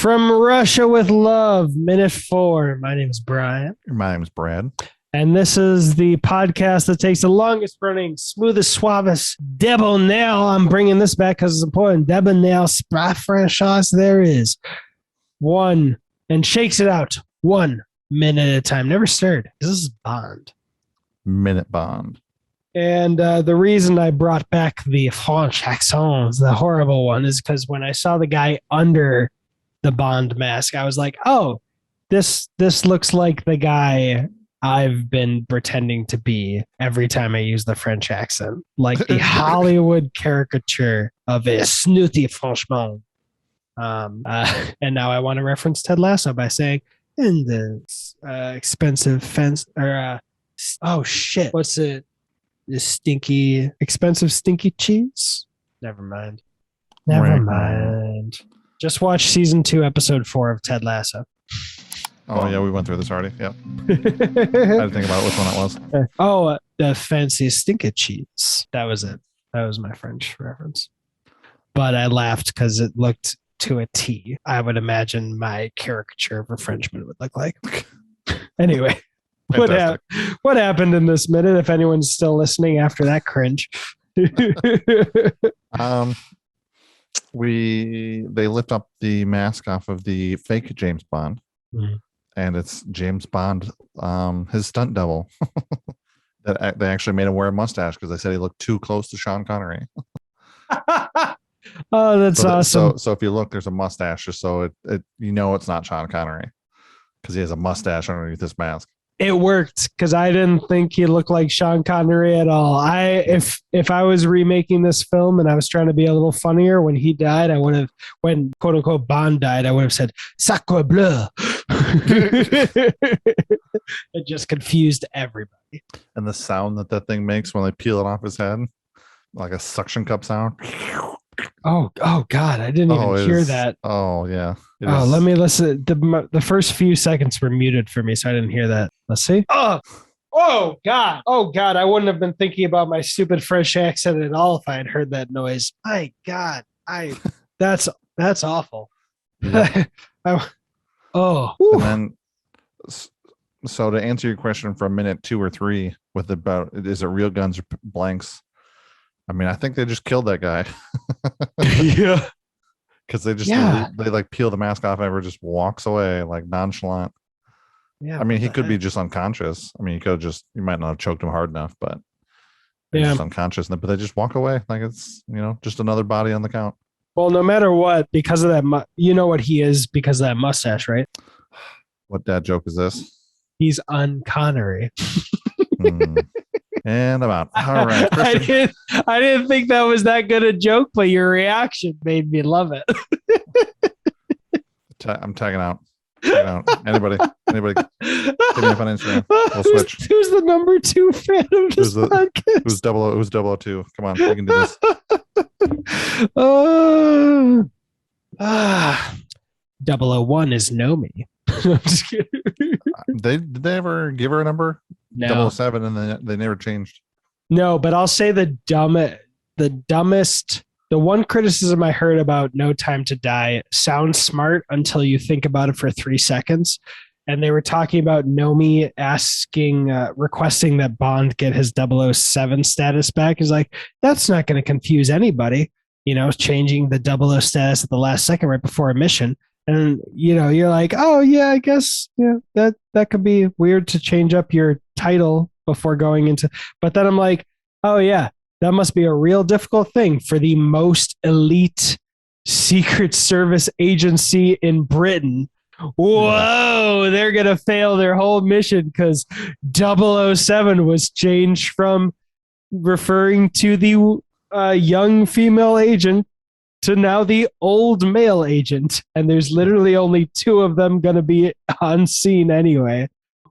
From Russia with Love, minute 4. My name is Brian. My name is Brad. And this is the podcast that takes the longest running, smoothest, suavest debonair. I'm bringing this back because it's important. Debonair spa franchise there is. One, and shakes it out 1 minute at a time. Never stirred. This is Bond. Minute Bond. And the reason I brought back the French accent, the horrible one, is because when I saw the guy under the Bond mask, I was like, oh, this looks like the guy I've been pretending to be every time I use the French accent, like the Hollywood caricature of a snooty Frenchman. And now I want to reference Ted Lasso by saying, in the expensive fence, or oh shit, what's it? The expensive stinky cheese? Never mind. Never mind. Just watch season 2, episode 4 of Ted Lasso. Oh, yeah, we went through this already. Yep. I had to think about which one it was. The fancy stinky cheese. That was it. That was my French reference. But I laughed because it looked to a T. I would imagine my caricature of a Frenchman would look like. Anyway, what happened in this minute, if anyone's still listening after that cringe? They lift up the mask off of the fake James Bond. Mm-hmm. And it's James Bond, his stunt double. That they actually made him wear a mustache because they said he looked too close to Sean Connery. Oh, that's awesome. So if you look, there's a mustache, just so it it's not Sean Connery because he has a mustache underneath his mask. It worked because I didn't think he looked like Sean Connery at all. If I was remaking this film and I was trying to be a little funnier, when he died, when quote unquote Bond died, I would have said "Sacre bleu." It just confused everybody. And the sound that thing makes when they peel it off his head, like a suction cup sound. Oh God! I didn't even hear that. Oh yeah. Let me listen. The first few seconds were muted for me, so I didn't hear that. Let's see. Oh God! I wouldn't have been thinking about my stupid French accent at all if I had heard that noise. My God! That's awful. Yeah. And then, so to answer your question for a minute 2 or 3 with about is it real guns or blanks? I mean, I think they just killed that guy. Yeah. Because they like peel the mask off and ever just walks away like nonchalant. Yeah. I mean, he could be just unconscious. I mean, you might not have choked him hard enough, but he's just unconscious. But they just walk away like it's, just another body on the count. Well, no matter what, because of that, you know what he is because of that mustache, right? What dad joke is this? He's Un-Connery. And I'm out. All right. I didn't think that was that good a joke, but your reaction made me love it. I'm tagging out. Anybody? Hit me up on Instagram. We'll switch. Who's the number 2 fan of this podcast? Who's 002? Come on, we can do this. 001 is Nomi. I'm just kidding. Did they ever give her a number? No. 007, and they never changed. No, but I'll say the dumbest. The one criticism I heard about No Time to Die sounds smart until you think about it for 3 seconds. And they were talking about Nomi requesting that Bond get his 007 status back. He's like, that's not going to confuse anybody, changing the 00 status at the last second right before a mission. And, you're like, oh, yeah, I guess that could be weird to change up your title before going into. But then I'm like, oh, yeah, that must be a real difficult thing for the most elite Secret Service agency in Britain. Whoa, they're going to fail their whole mission because 007 was changed from referring to the young female agent to now the old male agent. And there's literally only 2 of them going to be on scene anyway.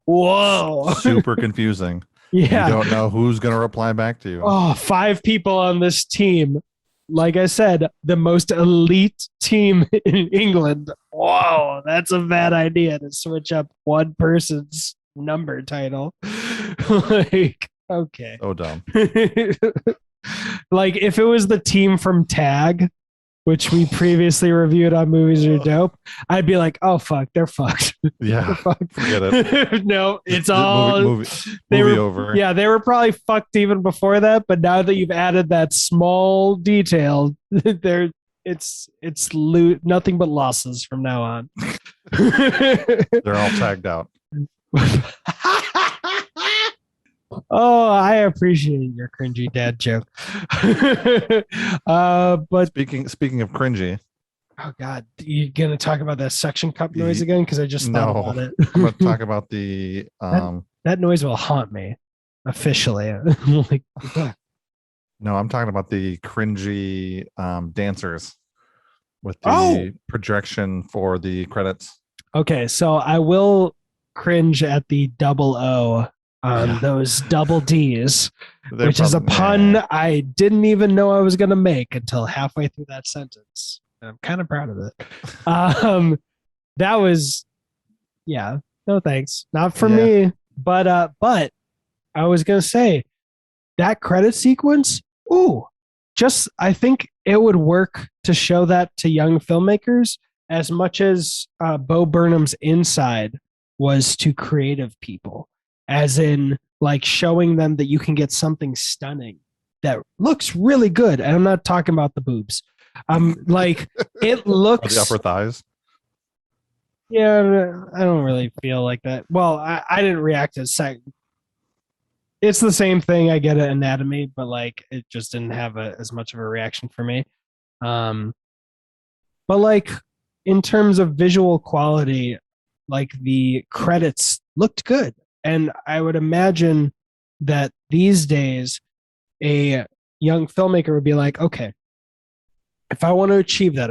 Whoa. Super confusing. Yeah. You don't know who's going to reply back to you. Oh, 5 people on this team. Like I said, the most elite team in England. Whoa, that's a bad idea to switch up one person's number title. Okay. So dumb. Like if it was the team from Tag, which we previously reviewed on Movies Are Dope, I'd be like, oh fuck, they're fucked. Yeah, They're fucked. forget it. No, it's Just all they movie were. over. Yeah, they were probably fucked even before that, but now that you've added that small detail, they're nothing but losses from now on. They're all tagged out. Oh, I appreciate your cringy dad joke. But speaking of cringy, oh god, you gonna talk about that suction cup noise again? Because I just thought about it. I'm gonna talk about the that noise will haunt me officially. Like, no, I'm talking about the cringy dancers with the projection for the credits. Okay, so I will cringe at the double O on those double D's, which is a pun I didn't even know I was going to make until halfway through that sentence. And I'm kind of proud of it. That was, no thanks. Not for me. But I was going to say that credit sequence, I think it would work to show that to young filmmakers as much as Bo Burnham's Inside was to creative people, as in like showing them that you can get something stunning that looks really good. And I'm not talking about the boobs. Like it looks or the upper thighs. Yeah, I don't really feel like that. Well, I didn't react as it's the same thing. I get it, anatomy, but like it just didn't have as much of a reaction for me. But like in terms of visual quality, like the credits looked good. And I would imagine that these days a young filmmaker would be like, okay, if I want to achieve that,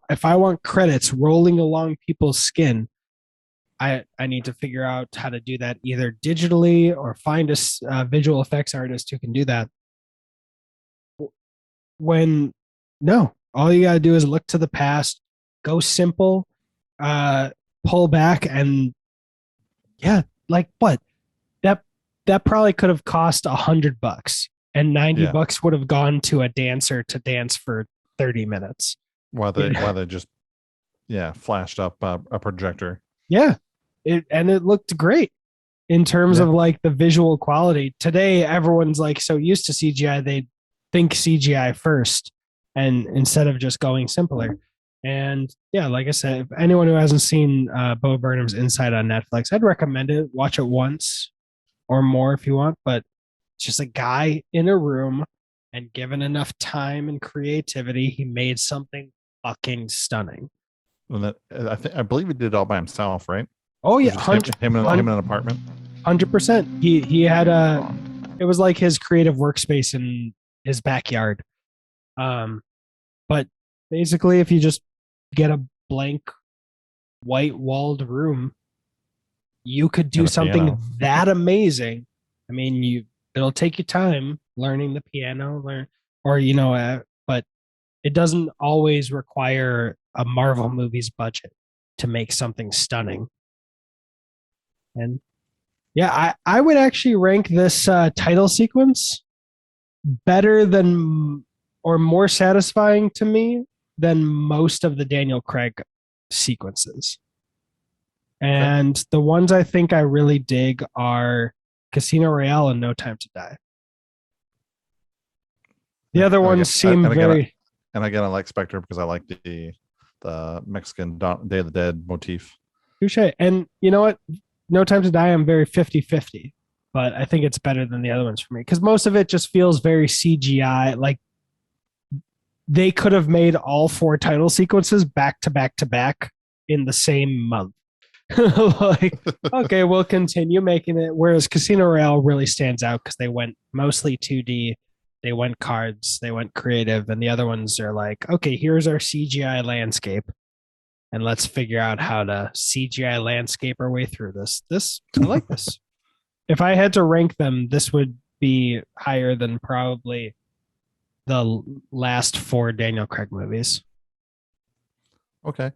if I want credits rolling along people's skin, I need to figure out how to do that either digitally or find a visual effects artist who can do that. All you got to do is look to the past, go simple, pull back, and like what? That probably could have cost $100 and $90 would have gone to a dancer to dance for 30 minutes. While they just flashed up a projector. Yeah. It looked great in terms of like the visual quality. Today everyone's like so used to CGI, they think CGI first and instead of just going simpler. And like I said, if anyone who hasn't seen Bo Burnham's Inside on Netflix, I'd recommend it. Watch it once or more if you want, but it's just a guy in a room, and given enough time and creativity, he made something fucking stunning. And I believe he did it all by himself, right? Oh yeah, him in an apartment. 100%. He had it was like his creative workspace in his backyard. But basically, if you just get a blank white walled room, you could do something that amazing. I mean, it'll take you time learning the piano, but it doesn't always require a Marvel movie's budget to make something stunning. And I would actually rank this title sequence better than or more satisfying to me than most of the Daniel Craig sequences. And the ones I think I really dig are Casino Royale and No Time to Die. The other ones seem very... And again, I like Spectre because I like the Mexican Day of the Dead motif. Touche. And you know what? No Time to Die, I'm very 50-50. But I think it's better than the other ones for me. Because most of it just feels very CGI. Like, they could have made all 4 title sequences back to back to back in the same month. Like, okay, we'll continue making it. Whereas Casino Royale really stands out because they went mostly 2D. They went cards, they went creative, and the other ones are like, okay, here's our CGI landscape, and let's figure out how to CGI landscape our way through this. I like this. If I had to rank them, this would be higher than probably the last 4 Daniel Craig movies. Okay.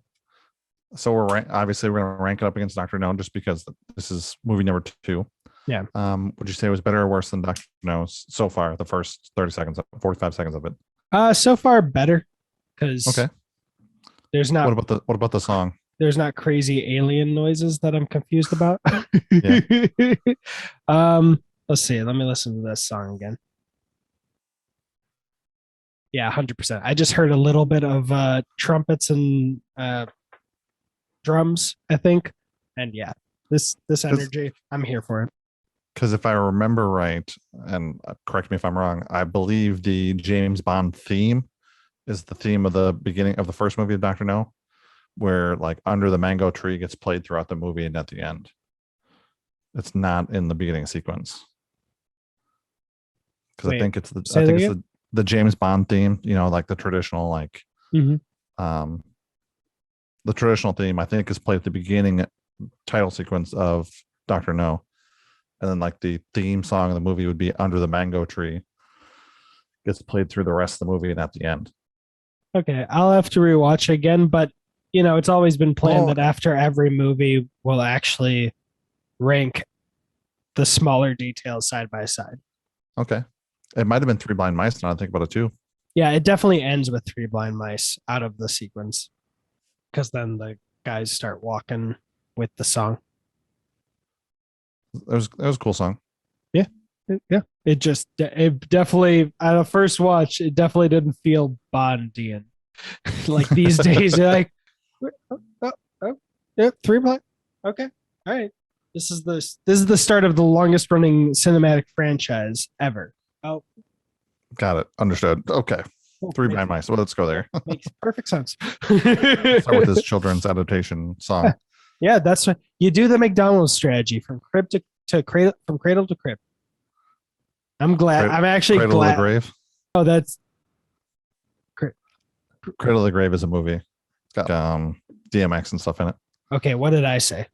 So obviously we're going to rank it up against Dr. No just because this is movie number 2. Yeah. Would you say it was better or worse than Dr. No so far, the first 30 seconds, 45 seconds of it? So far better. because Okay. there's not What about the song? there's not crazy alien noises that I'm confused about. Yeah. Let's see. Let me listen to this song again. Yeah, 100%. I just heard a little bit of trumpets and drums, I think. And yeah, this energy, I'm here for it. Because if I remember right, and correct me if I'm wrong, I believe the James Bond theme is the theme of the beginning of the first movie of Doctor No, where like Under the Mango Tree gets played throughout the movie and at the end. It's not in the beginning sequence. Because I think it's the James Bond theme, you know, like the traditional the traditional theme I think is played at the beginning title sequence of Doctor No. And then like the theme song of the movie would be Under the Mango Tree. Gets played through the rest of the movie and at the end. Okay, I'll have to rewatch again, but you know, it's always been planned that after every movie we'll actually rank the smaller details side by side. Okay. It might have been Three Blind Mice now I think about it too. Yeah, it definitely ends with Three Blind Mice out of the sequence. Because then the guys start walking with the song. It was a cool song. Yeah. It definitely, at a first watch, it definitely didn't feel Bondian. Like these days, you're like, yeah, 3 blind. Okay. All right. This is the start of the longest running cinematic franchise ever. Oh. Got it. Understood. Okay. Three Blind Mice. Well, let's go there. Makes perfect sense. Start with this children's adaptation song. Yeah, that's what you do. The McDonald's strategy from crib to cradle, from cradle to crib. I'm glad. I'm actually Cradle glad. of the Grave. Oh, that's Cradle of the Grave is a movie. It's got DMX and stuff in it. Okay, what did I say?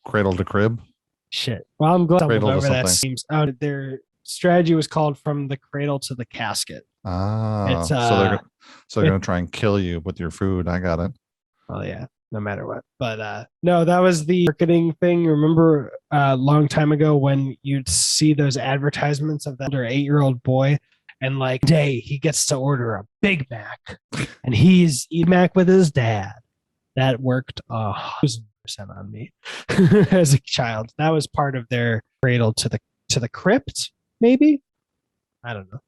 Cradle to Crib. Shit. Well, I'm glad Cradle over to that. something. Seems their strategy was called from the cradle to the casket. Ah, so they're gonna try and kill you with your food. I got it. Well, yeah, no matter what. But no, that was the marketing thing. Remember a long time ago when you'd see those advertisements of that under 8-year-old boy, and like day he gets to order a Big Mac, and he's eating Mac with his dad. That worked 1,000% on me as a child. That was part of their cradle to the crypt, maybe. I don't know.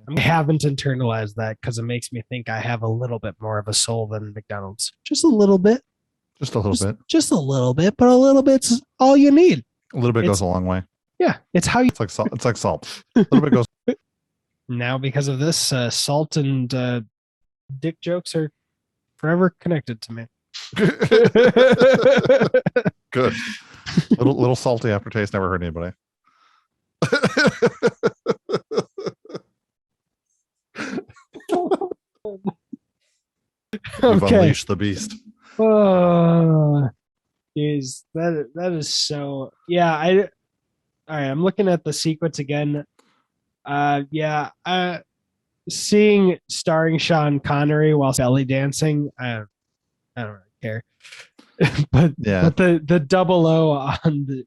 I haven't internalized that because it makes me think I have a little bit more of a soul than McDonald's. Just a little bit. Just a little bit. Just a little bit, but a little bit's all you need. A little bit goes a long way. Yeah, it's how you. It's like salt. It's like salt. A little bit goes. Now, because of this, salt and dick jokes are forever connected to me. Good. Little salty aftertaste. Never hurt anybody. We've unleashed the beast. Oh, geez, that is so. Yeah, all right. I'm looking at the sequence again. Seeing starring Sean Connery while belly dancing. I don't really care. but yeah, but the double O on the.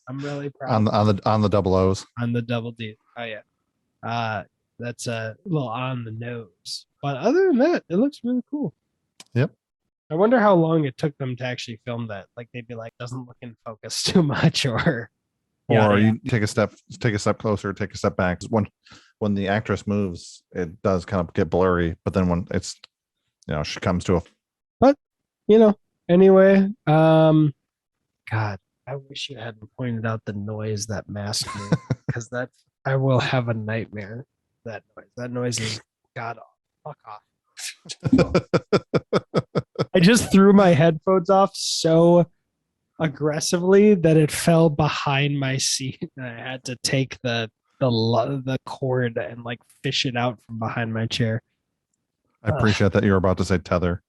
I'm really proud on the double O's on the double D. Oh yeah. That's a little on the nose. But other than that, it looks really cool. Yep. I wonder how long it took them to actually film that. Like they'd be like, doesn't look in focus too much, or you take a step closer, take a step back. When the actress moves, it does kind of get blurry. But then when it's, she comes to a. But anyway, God, I wish you hadn't pointed out the noise that mask made because I will have a nightmare. That noise is god awful. Fuck off. I just threw my headphones off so aggressively that it fell behind my seat, and I had to take the cord and like fish it out from behind my chair. I appreciate that you were about to say tether.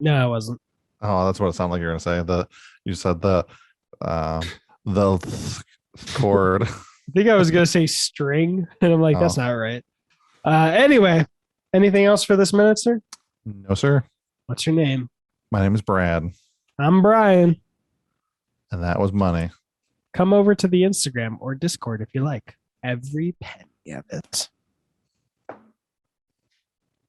No, I wasn't. Oh, that's what it sounded like you were going to say. You said the cord. I think I was going to say string, and I'm like, that's not right. Anyway, anything else for this minute, sir? No, sir. What's your name? My name is Brad. I'm Brian. And that was money. Come over to the Instagram or Discord if you like. Every penny of it.